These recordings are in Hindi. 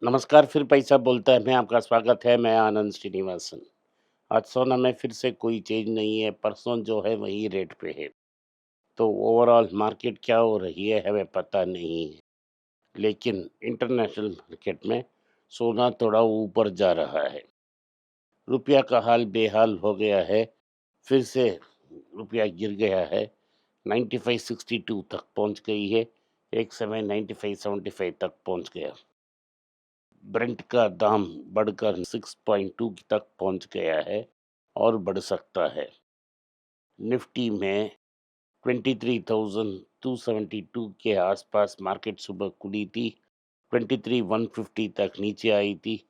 नमस्कार, फिर पैसा बोलता है में आपका स्वागत है, मैं आनंद श्रीनिवासन। आज सोना में फिर से कोई चेंज नहीं है, परसों जो है वही रेट पे है। तो ओवरऑल मार्केट क्या हो रही है हमें पता नहीं है, लेकिन इंटरनेशनल मार्केट में सोना थोड़ा ऊपर जा रहा है। रुपया का हाल बेहाल हो गया है, फिर से रुपया गिर गया है, 95.62 तक पहुंच गई है, एक समय 95.75 तक पहुंच गया। ब्रेंट का दाम बढ़कर 6.2 तक पहुंच गया है और बढ़ सकता है। निफ्टी में 23,272 के आसपास मार्केट सुबह खुली थी। 23,150 तक नीचे आई थी,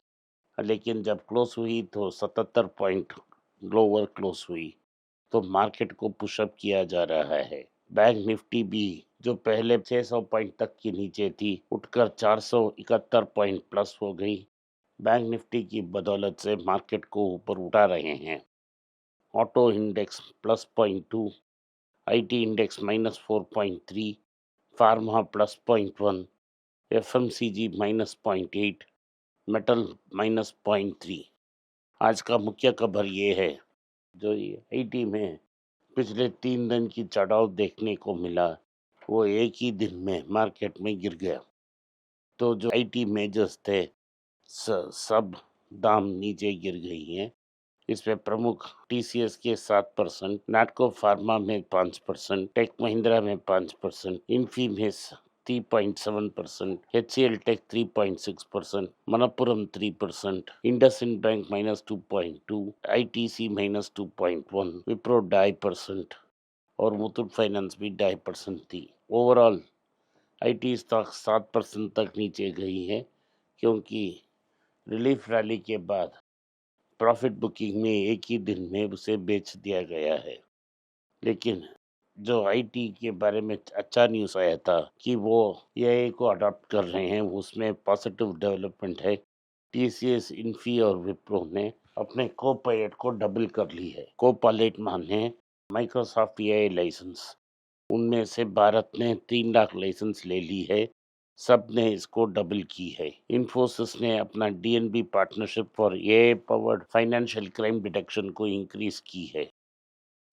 लेकिन जब क्लोज हुई तो 77 पॉइंट लोअर क्लोज हुई। तो मार्केट को पुशअप किया जा रहा है। बैंक निफ्टी भी जो पहले 600 पॉइंट तक के नीचे थी, उठकर 471 पॉइंट प्लस हो गई। बैंक निफ्टी की बदौलत से मार्केट को ऊपर उठा रहे हैं। Auto index +0.2, IT index -4.3, pharma +0.1, FMCG -0.8, metal -0.3। आज का मुख्य खबर ये है, जो ये आईटी में पिछले 3 दिन की चढ़ाव देखने को मिला, वो एक ही दिन में मार्केट में गिर गया। तो जो आईटी मेजर्स थे, सब दाम नीचे गिर गई हैं। इसमें प्रमुख टीसीएस के 7%, नाटको फार्मा में 5%, टेक महिंद्रा में 5%, इन्फी में 3.7%, HCL tech 3.6%, Manappuram 3%, IndusInd bank -2.2, ITC -2.1, Wipro 2.5% और मुथूट फाइनेंस भी 2.5% थी। ओवरऑल आईटी स्टॉक 7% तक नीचे गई है, क्योंकि रिलीफ रैली के बाद प्रॉफिट बुकिंग में एक ही दिन में उसे बेच दिया गया है। लेकिन जो आईटी के बारे में अच्छा न्यूज़ आया था कि वो एआई को अडॉप्ट कर रहे हैं, उसमें पॉजिटिव डेवलपमेंट है। टीसीएस, इन्फी और विप्रो ने अपने को पायलट को डबल कर ली है। को पायलट माने माइक्रोसॉफ्ट एआई लाइसेंस, उनमें से भारत ने 3 लाख लाइसेंस ले ली है। सब ने इसको डबल की है। इन्फोसिस ने अपना DNB partnership for AI powered financial crime detection को इंक्रीज की है।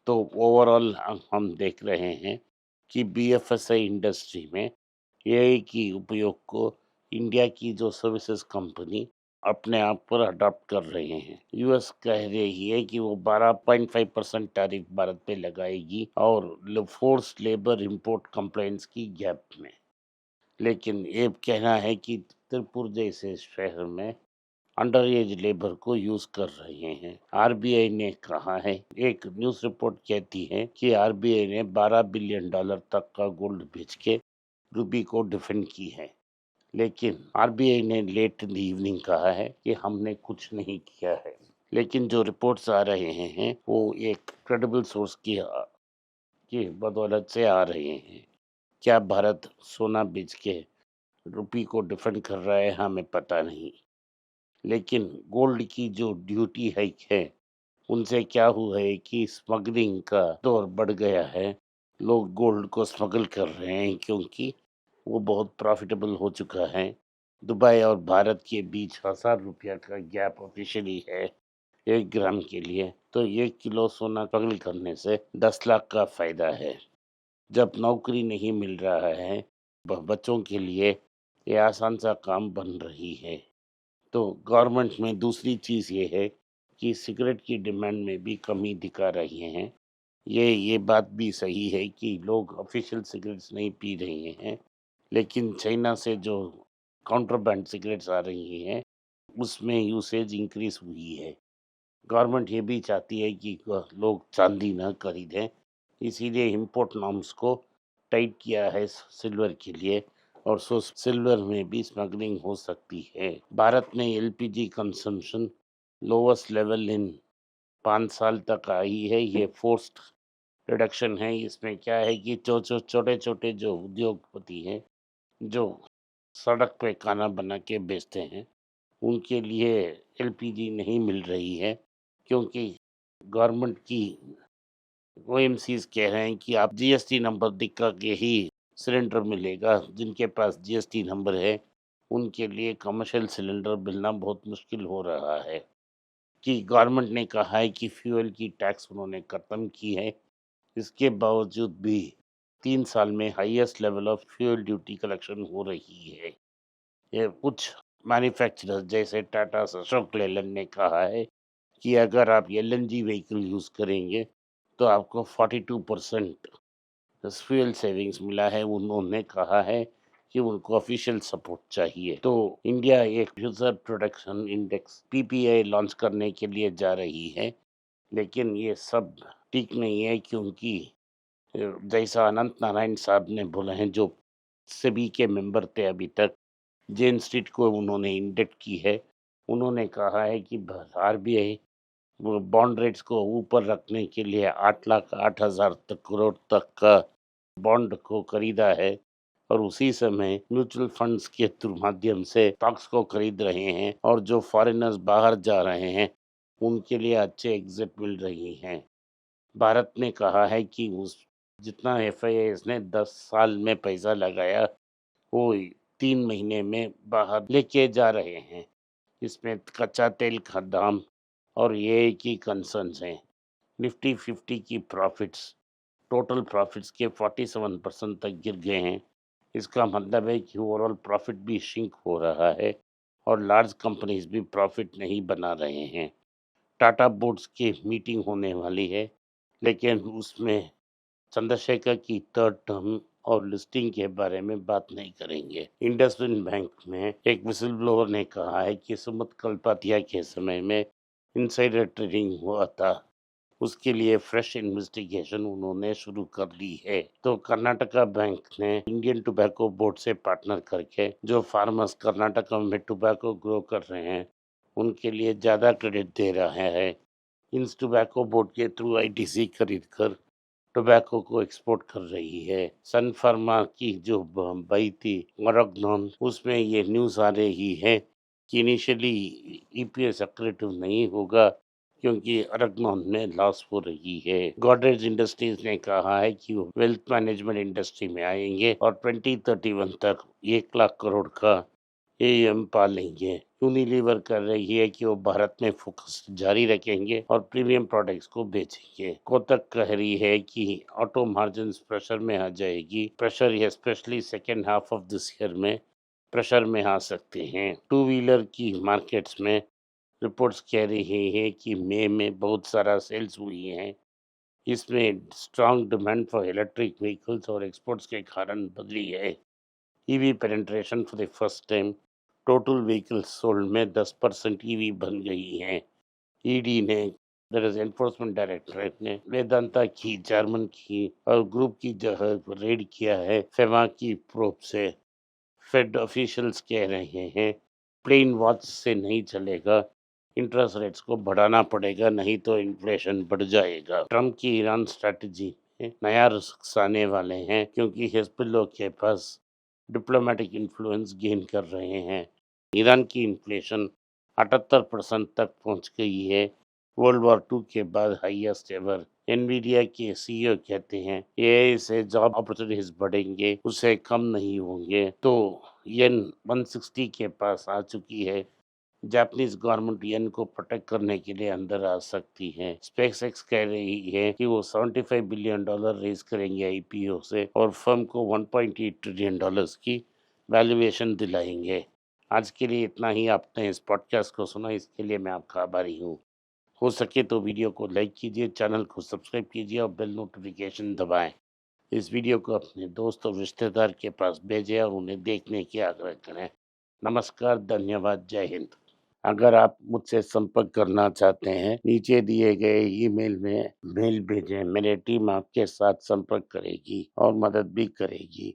तो ओवरऑल हम देख रहे हैं कि बीएफएसआई इंडस्ट्री में एआई की उपयोग को इंडिया की जो सर्विसेज कंपनी अपने आप पर अडॉप्ट कर रहे हैं। यूएस कह रही है कि वो 12.5% टैरिफ भारत पे लगाएगी और फोर्स लेबर इंपोर्ट कंप्लायंस की गैप में। लेकिन ये कहना है कि त्रिपुर जैसे शहर में अंडर एज लेबर को यूज कर रहे हैं। आरबीआई ने कहा है, एक न्यूज़ रिपोर्ट कहती है कि आरबीआई ने $12 बिलियन तक का गोल्ड बेच के रूबी को डिफेंड की है। लेकिन आरबीआई ने लेट इन द इवनिंग कहा है कि हमने कुछ नहीं किया है। लेकिन जो रिपोर्ट्स आ रहे हैं वो एक क्रेडिबल सोर्स की बदौलत से आ रहे हैं। क्या भारत सोना बेच के रुपी को डिफेंड कर रहा है, हमें पता नहीं। लेकिन गोल्ड की जो ड्यूटी हाइक है, उनसे क्या हुआ है कि स्मगलिंग का दौर बढ़ गया है। लोग गोल्ड को स्मगल कर रहे हैं क्योंकि वो बहुत प्रॉफिटेबल हो चुका है। दुबई और भारत के बीच 1,000 रुपया का गैप ऑफिशियली है 1 ग्राम के लिए। तो 1 किलो सोना स्मगल करने से 10 लाख का फायदा है। जब नौकरी नहीं मिल रहा है, बच्चों के लिए ये आसान सा काम बन रही है। तो गवर्नमेंट में दूसरी चीज़ ये है कि सिगरेट की डिमांड में भी कमी दिखा रही हैं। ये बात भी सही है कि लोग ऑफिशियल सिगरेट्स नहीं पी रहे हैं, लेकिन चाइना से जो काउंटरबैंड सिगरेट्स आ रही हैं, उसमें यूसेज इंक्रीज हुई है। गवर्नमेंट ये भी चाहती है कि लोग चांदी ना खरीदें, इसीलिए इंपोर्ट नॉर्म्स को टाइट किया है सिल्वर के लिए, और सो सिल्वर में भी स्मगलिंग हो सकती है। भारत में LPG consumption lowest level in 5 साल तक आई है। ये फोर्स्ड रिडक्शन है। इसमें क्या है कि छोटे छोटे जो उद्योगपति हैं, जो सड़क पे खाना बना के बेचते हैं, उनके लिए एलपीजी नहीं मिल रही है, क्योंकि गवर्नमेंट की ओएमसीज कह रहे हैं कि आप जीएसटी नंबर दिखा के ही सिलेंडर मिलेगा। जिनके पास जीएसटी नंबर है उनके लिए कमर्शियल सिलेंडर मिलना बहुत मुश्किल हो रहा है कि गवर्नमेंट ने कहा है कि फ्यूल की टैक्स उन्होंने ख़त्म की है। इसके बावजूद भी 3 साल में highest level of fuel duty collection हो रही है। ये कुछ मैन्युफैक्चरर्स जैसे टाटा, अशोक लेलैंड ने कहा है कि अगर आप एलएनजी व्हीकल यूज़ करेंगे तो आपको 42% फ्यूल सेविंग्स मिला है। उन्होंने कहा है कि उनको ऑफिशियल सपोर्ट चाहिए। तो इंडिया एक user production index PPI launch करने के लिए जा रही है, लेकिन ये सब ठीक नहीं है क्योंकि जैसा अनंत नारायण साहब ने बोला है, जो सेबी के मेंबर थे अभी तक, जेन स्ट्रीट को उन्होंने इंडेक्ट की है। उन्होंने कहा है कि आरबीआई वो बॉन्ड रेट्स को ऊपर रखने के लिए 8,08,000 तक करोड़ तक का बॉन्ड को खरीदा है और उसी समय म्यूचुअल फंड्स के थ्रू माध्यम से स्टॉक्स को खरीद रहे हैं और जो फॉरेनर्स बाहर जा रहे हैं उनके लिए अच्छे एग्जिट मिल रही हैं। भारत ने कहा है कि उस जितना एफआईआई ने 10 साल में पैसा लगाया वो 3 महीने में बाहर लेके जा रहे हैं। इसमें कच्चा तेल का दाम और ये की कंसर्न्स हैं। निफ्टी 50 की प्रॉफिट्स टोटल प्रॉफिट्स के 47% तक गिर गए हैं। इसका मतलब है कि ओवरऑल प्रॉफिट भी श्रिंक हो रहा है और लार्ज कंपनीज भी प्रॉफिट नहीं बना रहे हैं। टाटा बोर्ड्स की मीटिंग होने वाली है, लेकिन उसमें चंद्रशेखर की थर्ड टर्म और लिस्टिंग के बारे में बात नहीं करेंगे। इंडसइंड बैंक में एक विसल ब्लोअर ने कहा है कि सुमित कल्पातिया के समय में इनसाइडर ट्रेडिंग हुआ था, उसके लिए फ्रेश इन्वेस्टिगेशन उन्होंने शुरू कर ली है। तो कर्नाटका बैंक ने इंडियन टोबैको बोर्ड से पार्टनर करके जो फार्मर्स कर्नाटका में टोबैको ग्रो कर रहे हैं उनके लिए ज़्यादा क्रेडिट दे रहा है। इन टोबैको बोर्ड के थ्रू आईटीसी खरीद कर टोबैको को एक्सपोर्ट कर रही है। सन फार्मा की जो बई थी मॉरगनॉन, उसमें ये न्यूज़ आ रही है कि इनिशियली ईपीएस एक्रेटिव नहीं होगा क्योंकि अरगनॉन में लॉस हो रही है। गॉडरेज इंडस्ट्रीज ने कहा है कि वो वेल्थ मैनेजमेंट इंडस्ट्री में आएंगे और 2031 तक 1 लाख करोड़ का एएम पा लेंगे। यूनिलीवर कर रही है कि वो भारत में फोकस जारी रखेंगे और प्रीमियम प्रोडक्ट्स को बेचेंगे। कोटक कह रही है कि ऑटो मार्जिन प्रेशर में आ जाएगी। Pressure specially second half of this year में प्रेशर में आ सकते हैं। टू व्हीलर की मार्केट्स में रिपोर्ट्स कह रही है कि मई में बहुत सारा सेल्स हुई हैं। इसमें strong demand for electric vehicles और एक्सपोर्ट्स के कारण बदली है। EV penetration for the first time total vehicles sold में 10% ईवी बन गई हैं। ईडी ने दैट इज एनफोर्समेंट डायरेक्टरेट ने वेदांता की, जर्मन की और ग्रुप की जगह रेड किया है फेमा की प्रोब से। फेड ऑफिशियल्स कह रहे हैं प्लेन वॉच से नहीं चलेगा, इंटरेस्ट रेट्स को बढ़ाना पड़ेगा, नहीं तो इन्फ्लेशन बढ़ जाएगा। ट्रम्प की ईरान स्ट्रैटेजी में नया रिस्क आने वाले हैं क्योंकि हिजबुल्लाह के पास डिप्लोमेटिक इन्फ्लुएंस गेन कर रहे हैं। ईरान की इन्फ्लेशन 78% तक पहुंच गई है, वर्ल्ड वॉर 2 के बाद हाईएस्ट एवर। एनवीडिया के सीईओ कहते हैं एआई से जॉब अपॉर्चुनिटीज बढ़ेंगे, उससे कम नहीं होंगे। तो येन 160 के पास आ चुकी है। जापानीज गवर्नमेंट येन को प्रोटेक्ट करने के लिए अंदर आ सकती है। स्पेसएक्स कह रही है कि वो $75 बिलियन रेज करेंगे आईपीओ से और फर्म को $1.8 ट्रिलियन की वैल्यूएशन दिलाएंगे। आज के लिए इतना ही। आपने इस पॉडकास्ट को सुना, इसके लिए मैं आपका आभारी हूँ। हो सके तो वीडियो को लाइक कीजिए, चैनल को सब्सक्राइब कीजिए और बेल नोटिफिकेशन दबाएं। इस वीडियो को अपने दोस्त और रिश्तेदार के पास भेजें और उन्हें देखने की आग्रह करें। नमस्कार, धन्यवाद, जय हिंद। अगर आप मुझसे संपर्क करना चाहते हैं, नीचे दिए गए ईमेल में मेल भेजें। मेरी टीम आपके साथ संपर्क करेगी और मदद भी करेगी।